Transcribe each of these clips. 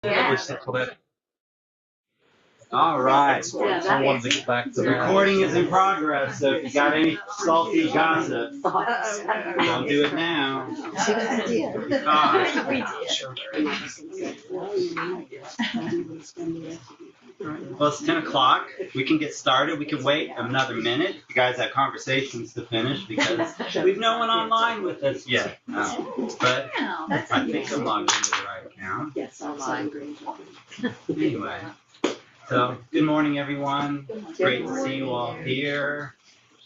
All right. I wanted to get back to The that. recording is in progress, so if you got any salty gossip, don't do it now. Well, it's 10 o'clock. We can get started. We can wait another minute. You guys have conversations to finish because we've no one online with us yet. But I think I'm logged into the right account. Yes, online. Anyway, so good morning, everyone. It's great to see you all here.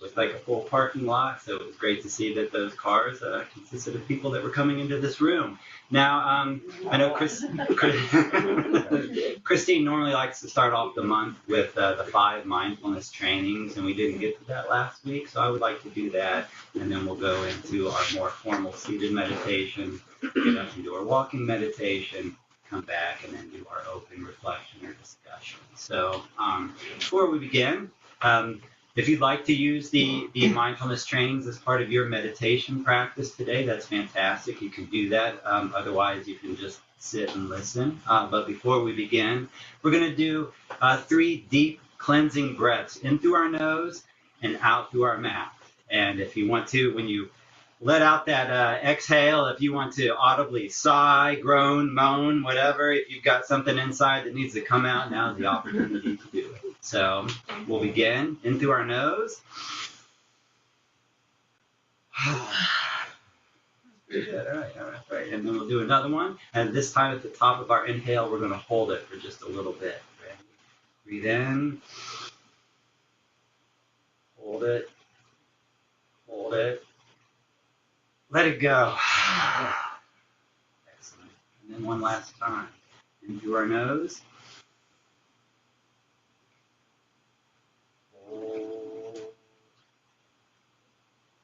Looks like a full parking lot, so it was great to see that those cars consisted of people that were coming into this room. Now, I know Christine normally likes to start off the month with the 5 mindfulness trainings, and we didn't get to that last week, so I would like to do that, and then we'll go into our more formal seated meditation, get up and do our walking meditation, come back, and then do our open reflection or discussion. So before we begin, if you'd like to use the mindfulness trainings as part of your meditation practice today, that's fantastic. You can do that. Otherwise, you can just sit and listen. But before we begin, we're going to do 3 deep cleansing breaths in through our nose and out through our mouth. And if you want to, when you let out that exhale, if you want to audibly sigh, groan, moan, whatever, if you've got something inside that needs to come out, now's the opportunity to do it. So we'll begin in through our nose. Good. All right. And then we'll do another one. And this time at the top of our inhale, we're going to hold it for just a little bit. Ready? Breathe in. Hold it. Hold it. Let it go. Excellent. And then one last time. In through our nose.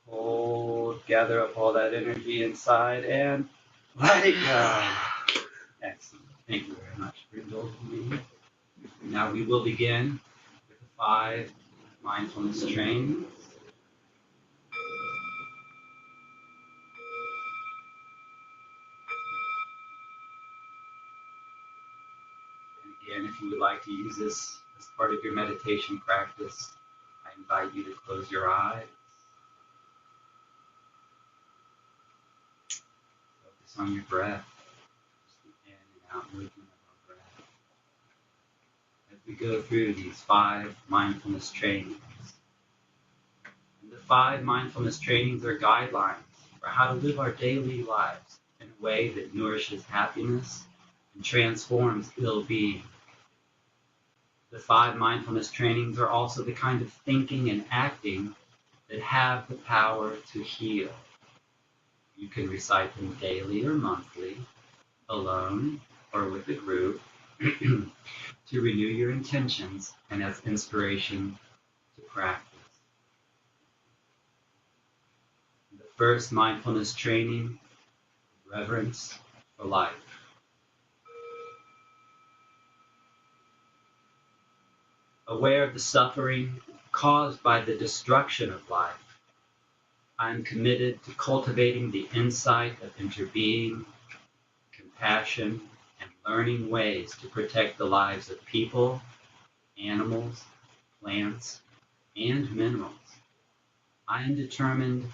Hold, gather up all that energy inside, and let it go. Excellent. Thank you very much for indulging me. Now we will begin with the 5 mindfulness trainings. And again, if you would like to use this as part of your meditation practice, I invite you to close your eyes. Focus on your breath, just the in and out movement of our breath. As we go through these 5 mindfulness trainings. And the 5 mindfulness trainings are guidelines for how to live our daily lives in a way that nourishes happiness and transforms ill-being. The 5 mindfulness trainings are also the kind of thinking and acting that have the power to heal. You can recite them daily or monthly, alone or with a group, to renew your intentions and as inspiration to practice. The first mindfulness training, reverence for life. Aware of the suffering caused by the destruction of life, I am committed to cultivating the insight of interbeing, compassion, and learning ways to protect the lives of people, animals, plants, and minerals. I am determined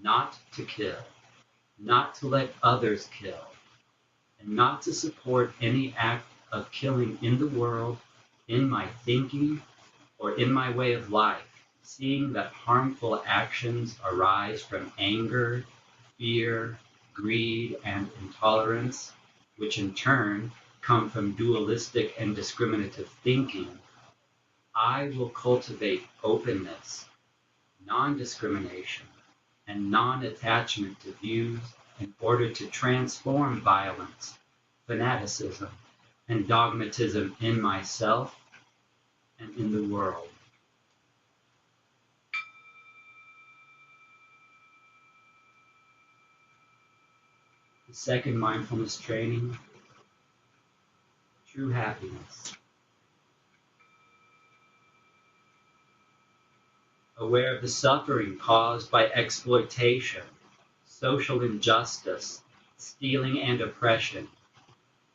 not to kill, not to let others kill, and not to support any act of killing in the world, in my thinking, or in my way of life, seeing that harmful actions arise from anger, fear, greed, and intolerance, which in turn come from dualistic and discriminative thinking, I will cultivate openness, non-discrimination, and non-attachment to views in order to transform violence, fanaticism, and dogmatism in myself and in the world. The second mindfulness training, true happiness. Aware of the suffering caused by exploitation, social injustice, stealing, and oppression,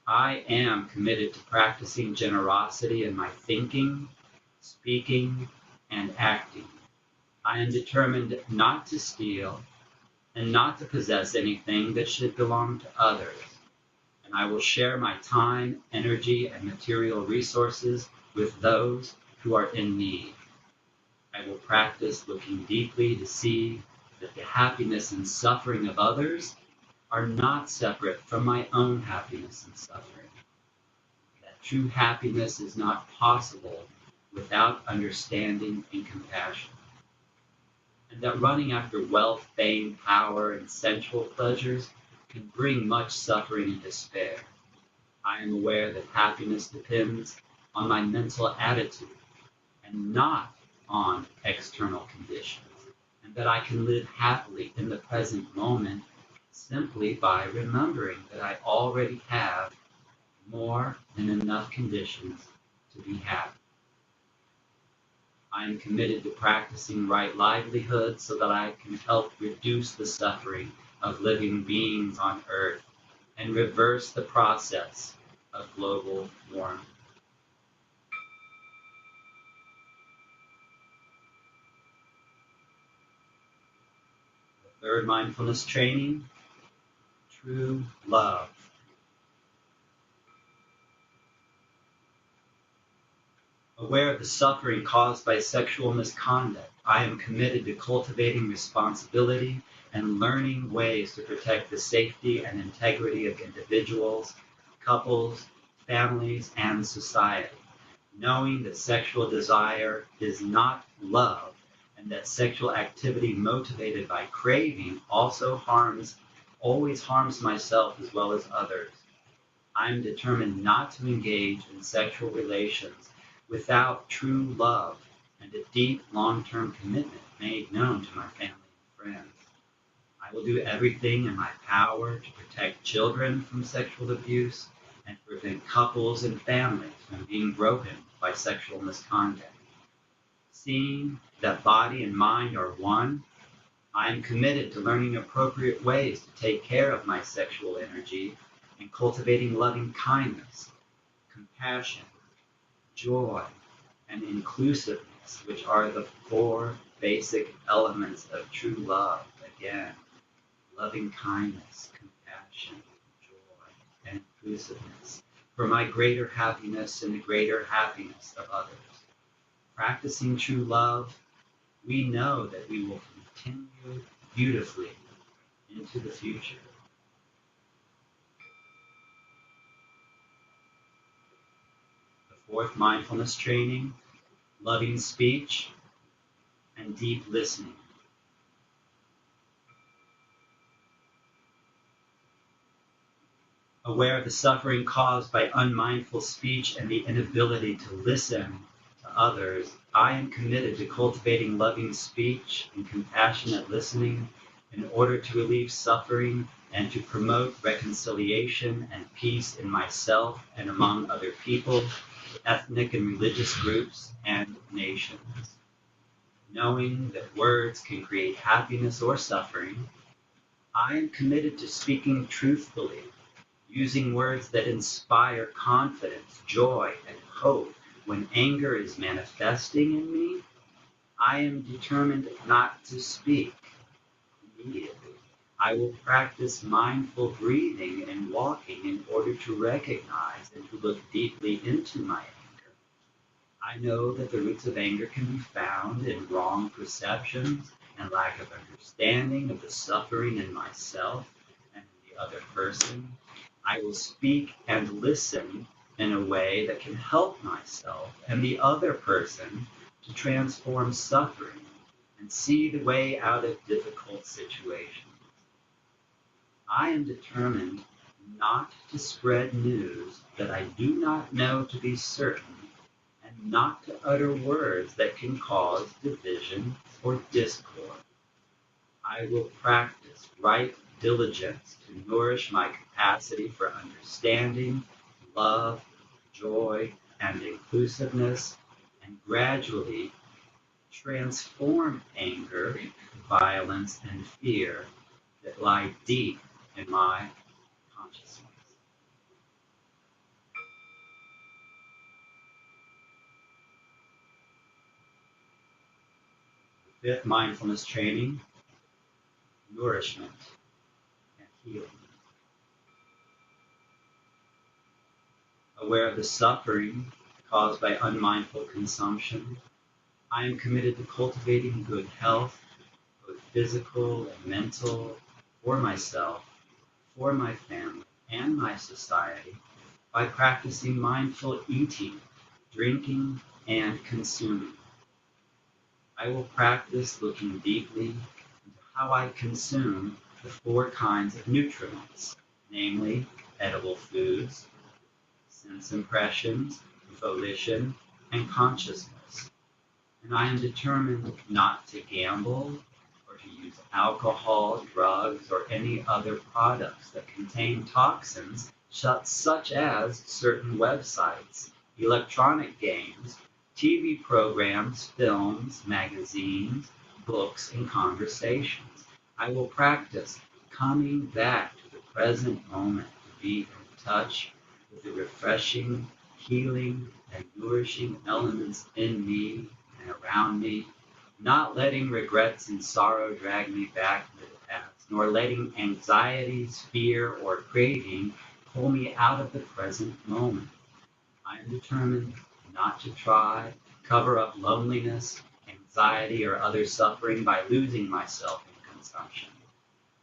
I am committed to practicing generosity in my thinking, speaking, and acting. I am determined not to steal and not to possess anything that should belong to others. And I will share my time, energy, and material resources with those who are in need. I will practice looking deeply to see that the happiness and suffering of others are not separate from my own happiness and suffering. That true happiness is not possible without understanding and compassion. And that running after wealth, fame, power, and sensual pleasures can bring much suffering and despair. I am aware that happiness depends on my mental attitude and not on external conditions, and that I can live happily in the present moment simply by remembering that I already have more than enough conditions to be happy. I am committed to practicing right livelihood so that I can help reduce the suffering of living beings on Earth and reverse the process of global warming. The third mindfulness training, true love. Aware of the suffering caused by sexual misconduct, I am committed to cultivating responsibility and learning ways to protect the safety and integrity of individuals, couples, families, and society. Knowing that sexual desire is not love and that sexual activity motivated by craving always harms myself as well as others. I am determined not to engage in sexual relations without true love and a deep long-term commitment made known to my family and friends. I will do everything in my power to protect children from sexual abuse and prevent couples and families from being broken by sexual misconduct. Seeing that body and mind are one, I am committed to learning appropriate ways to take care of my sexual energy and cultivating loving kindness, compassion, joy, and inclusiveness, which are the four basic elements of true love. Again, loving kindness, compassion, joy, and inclusiveness, for my greater happiness and the greater happiness of others. Practicing true love, we know that we will continue beautifully into the future. The fourth mindfulness training, loving speech and deep listening. Aware of the suffering caused by unmindful speech and the inability to listen to others, I am committed to cultivating loving speech and compassionate listening in order to relieve suffering and to promote reconciliation and peace in myself and among other people, ethnic and religious groups, and nations. Knowing that words can create happiness or suffering, I am committed to speaking truthfully, using words that inspire confidence, joy, and hope. When anger is manifesting in me, I am determined not to speak immediately. I will practice mindful breathing and walking in order to recognize and to look deeply into my anger. I know that the roots of anger can be found in wrong perceptions and lack of understanding of the suffering in myself and in the other person. I will speak and listen in a way that can help myself and the other person to transform suffering and see the way out of difficult situations. I am determined not to spread news that I do not know to be certain and not to utter words that can cause division or discord. I will practice right diligence to nourish my capacity for understanding, love, joy, and inclusiveness, and gradually transform anger, violence, and fear that lie deep in my consciousness. Fifth, mindfulness training, nourishment, and healing. Aware of the suffering caused by unmindful consumption, I am committed to cultivating good health, both physical and mental, for myself, for my family, and my society, by practicing mindful eating, drinking, and consuming. I will practice looking deeply into how I consume the four kinds of nutriments, namely edible foods, sense impressions, volition, and consciousness. And I am determined not to gamble or to use alcohol, drugs, or any other products that contain toxins such as certain websites, electronic games, TV programs, films, magazines, books, and conversations. I will practice coming back to the present moment to be in touch with the refreshing, healing, and nourishing elements in me and around me, not letting regrets and sorrow drag me back into the past, nor letting anxieties, fear, or craving pull me out of the present moment. I am determined not to try to cover up loneliness, anxiety, or other suffering by losing myself in consumption.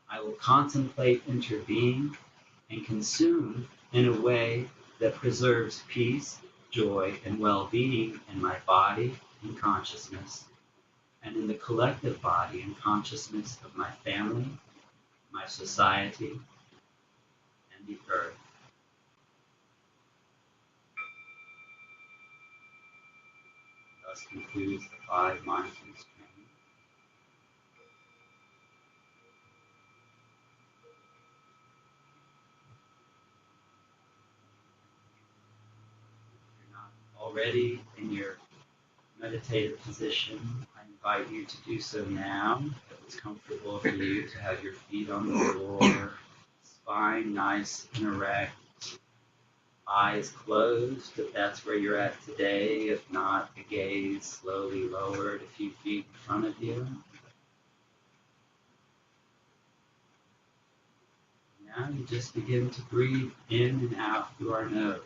I will contemplate interbeing and consume in a way that preserves peace, joy, and well-being in my body and consciousness, and in the collective body and consciousness of my family, my society, and the earth. Thus concludes the 5 mindfulness training. If you're not already in your meditative position, I invite you to do so now. If it's comfortable for you to have your feet on the floor, spine nice and erect, eyes closed if that's where you're at today. If not, the gaze slowly lowered a few feet in front of you. Now you just begin to breathe in and out through our nose.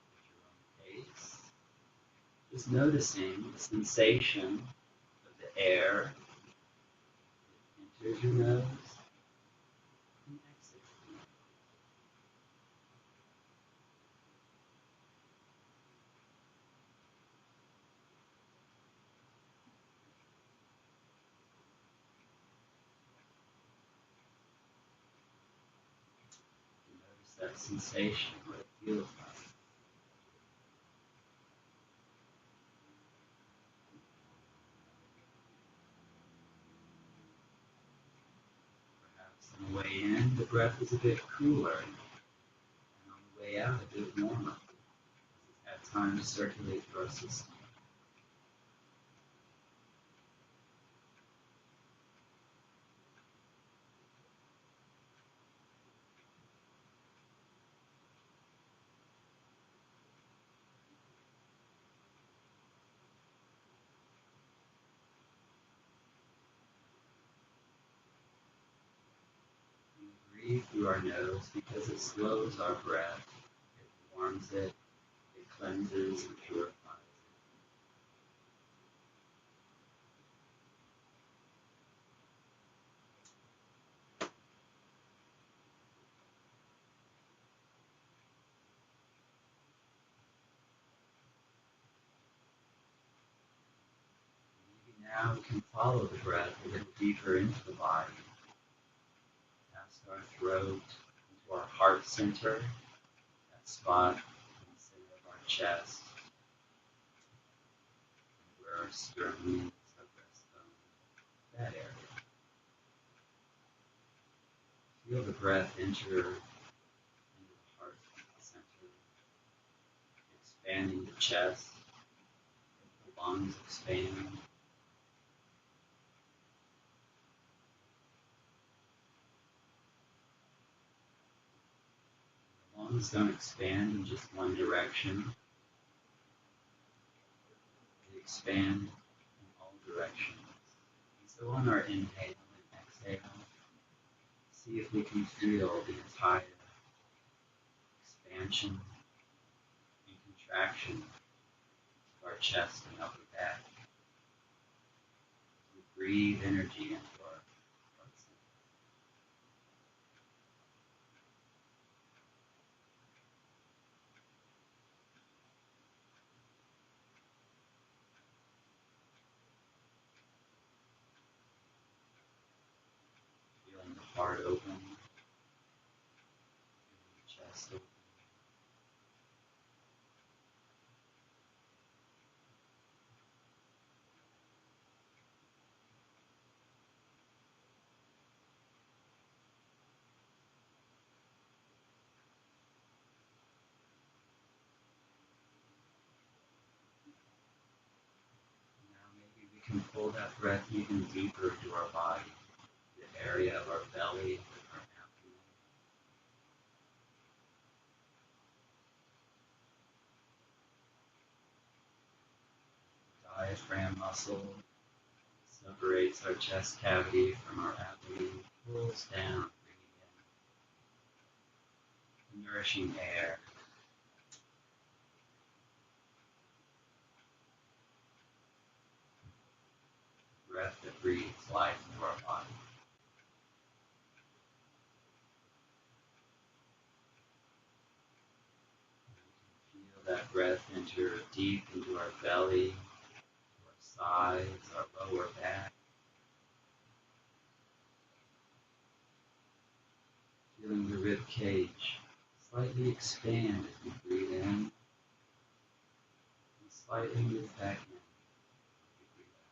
At your own pace. Just noticing the sensation of the air that enters your nose and exits your nose. You notice that sensation, what it feels like. Perhaps on the way in, the breath is a bit cooler, and on the way out, a bit warmer. It's had time to circulate through our system. We breathe through our nose because it slows our breath, it warms it, it cleanses and purifies it. Maybe now we can follow the breath a little deeper into the body, past our throat, into our heart center, that spot in the center of our chest, where our sternum is, our breastbone, that area. Feel the breath enter into the heart center, expanding the chest, the lungs expand. The lungs don't expand in just one direction. expand in all directions. And so on our inhale and exhale, see if we can feel the entire expansion and contraction of our chest and upper back. We breathe energy into our heart center. Feeling the heart open, feeling the chest open. Now maybe we can pull that breath even deeper into our body, the area of our belly, our abdomen. Diaphragm muscle separates our chest cavity from our abdomen, pulls down, bringing in the nourishing air. Breath that breathes life into our body. Feel that breath enter deep into our belly, our sides, our lower back. Feeling the rib cage slightly expand as we breathe in and slightly move back in as we breathe out.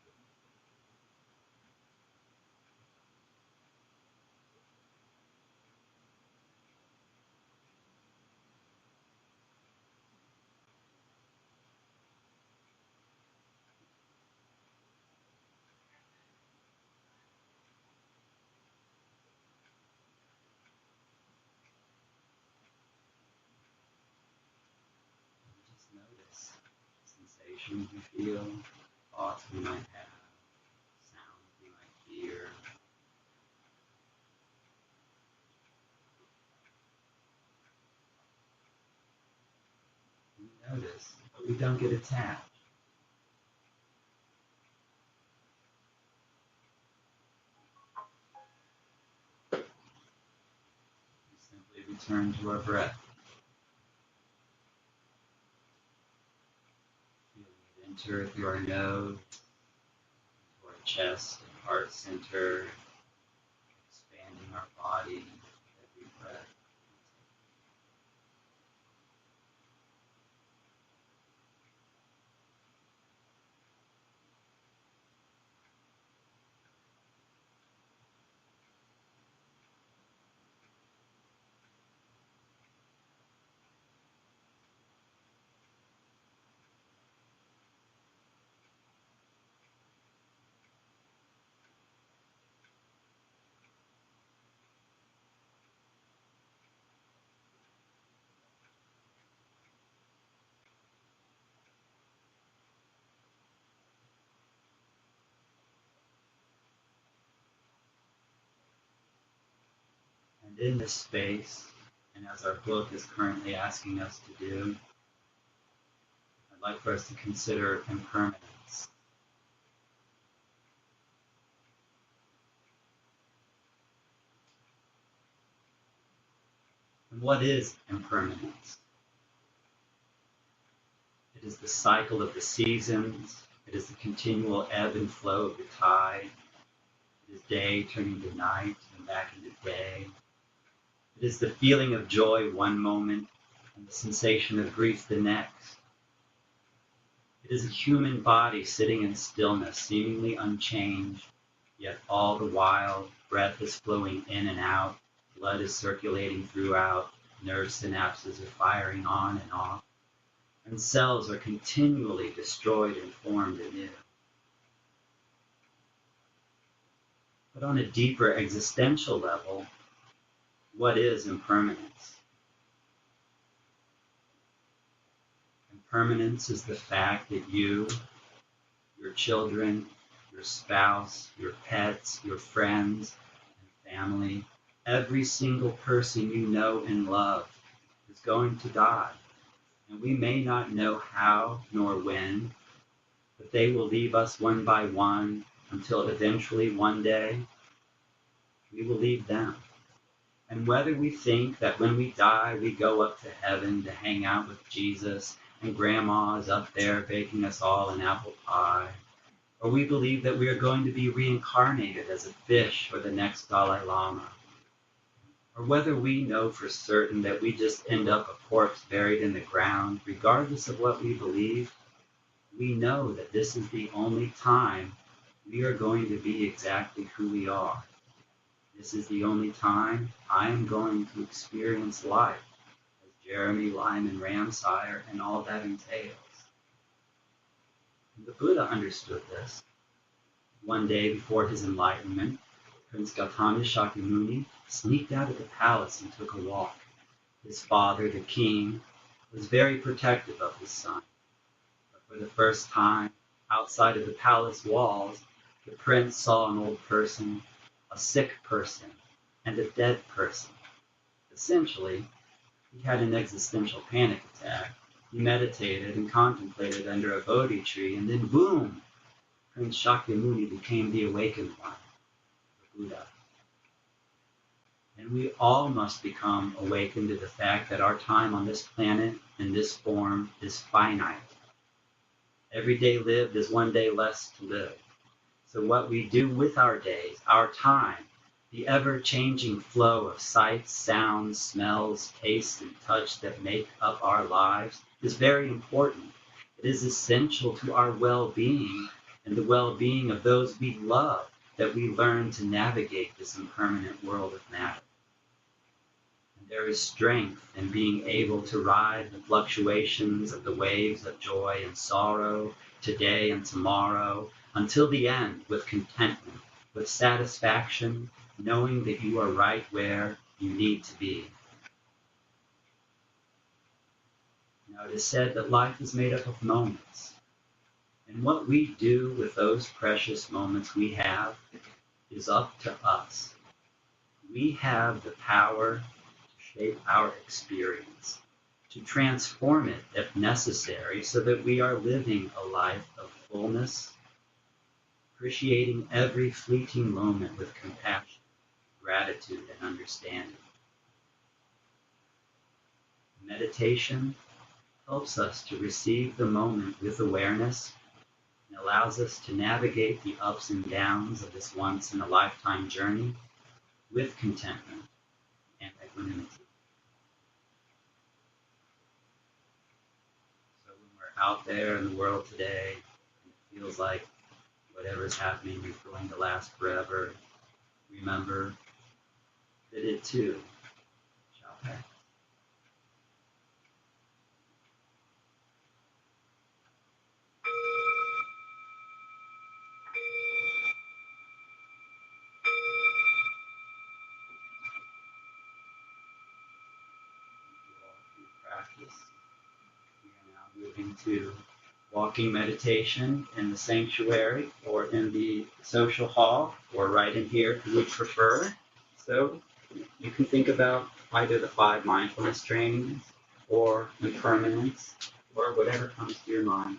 And just notice sensations we feel, thoughts we might have, sounds we might hear. We notice, but we don't get attached. We simply return to our breath, feeling it enter through our nose, into our chest and heart center, expanding our body with every breath. And in this space, and as our book is currently asking us to do, I'd like for us to consider impermanence. And what is impermanence? It is the cycle of the seasons. It is the continual ebb and flow of the tide. It is day turning to night and back into day. It is the feeling of joy one moment and the sensation of grief the next. It is a human body sitting in stillness, seemingly unchanged, yet all the while breath is flowing in and out, blood is circulating throughout, nerve synapses are firing on and off, and cells are continually destroyed and formed anew. But on a deeper existential level, what is impermanence? Impermanence is the fact that you, your children, your spouse, your pets, your friends, and family. Every single person you know and love is going to die. And we may not know how nor when, but they will leave us one by one until eventually one day we will leave them. And whether we think that when we die we go up to heaven to hang out with Jesus and Grandma is up there baking us all an apple pie, or we believe that we are going to be reincarnated as a fish or the next Dalai Lama, or whether we know for certain that we just end up a corpse buried in the ground, regardless of what we believe, we know that this is the only time we are going to be exactly who we are. This is the only time I am going to experience life as Jeremy Lyman Ramsire and all that entails. And the Buddha understood this. One day before his enlightenment, Prince Gautama Shakyamuni sneaked out of the palace and took a walk. His father, the king, was very protective of his son. But for the first time, outside of the palace walls, the prince saw an old person, a sick person, and a dead person. Essentially, he had an existential panic attack. He meditated and contemplated under a Bodhi tree, and then boom! Prince Shakyamuni became the awakened one, the Buddha. And we all must become awakened to the fact that our time on this planet in this form is finite. Every day lived is one day less to live. So what we do with our days, our time, the ever-changing flow of sights, sounds, smells, tastes, and touch that make up our lives is very important. It is essential to our well-being and the well-being of those we love that we learn to navigate this impermanent world of matter. And there is strength in being able to ride the fluctuations of the waves of joy and sorrow, today and tomorrow, until the end with contentment, with satisfaction, knowing that you are right where you need to be. Now it is said that life is made up of moments. And what we do with those precious moments we have is up to us. We have the power to shape our experience, to transform it if necessary, so that we are living a life of fullness, appreciating every fleeting moment with compassion, gratitude, and understanding. Meditation helps us to receive the moment with awareness and allows us to navigate the ups and downs of this once-in-a-lifetime journey with contentment and equanimity. So when we're out there in the world today, and it feels like whatever is happening is going to last forever, remember that it too shall pass. Practice. We are now moving to walking meditation in the sanctuary or in the social hall or right in here if you would prefer. So you can think about either the 5 mindfulness trainings or impermanence or whatever comes to your mind.